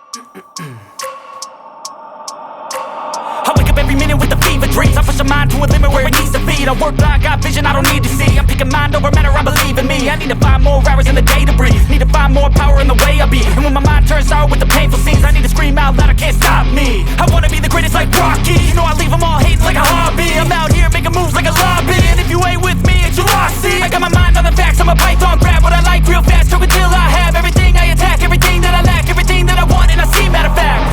I wake up every minute with the fever dreams. I push my mind to a limit where it needs to be. I work blind, got vision I don't need to see. I'm picking mind over matter, I believe in me. I need to find more hours in the day to breathe. Need to find more power in the way I be. And when my mind turns sour with the painful scenes, I need to scream out loud, I can't stop me. I wanna be the greatest like Rocky. You know I leave them all hating like a hobby. I'm out here making moves like a lobby. And if you ain't with me, it's your loss, see. I got my mind on the facts, I'm a python. Grab what I like real fast, choke until I have everything I attack. Everything that I lack, everything that I want, and I see, matter of fact.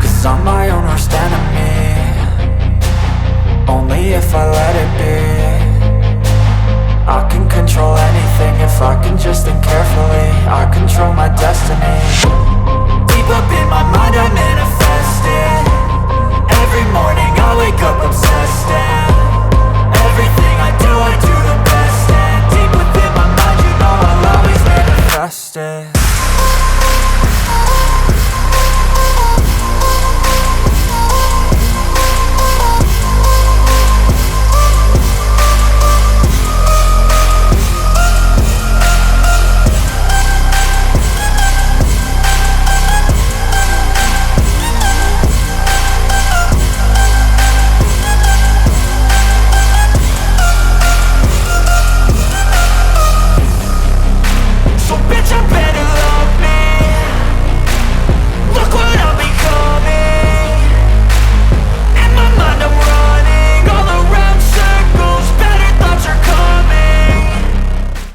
Cause I'm my own worst enemy. Only if I let it be. I can control anything if I can just think carefully. I control my destiny. Deep up in my mind I manifest it. Every morning I wake up obsessed, and everything I do the best. And deep within my mind you know I'll always manifest it.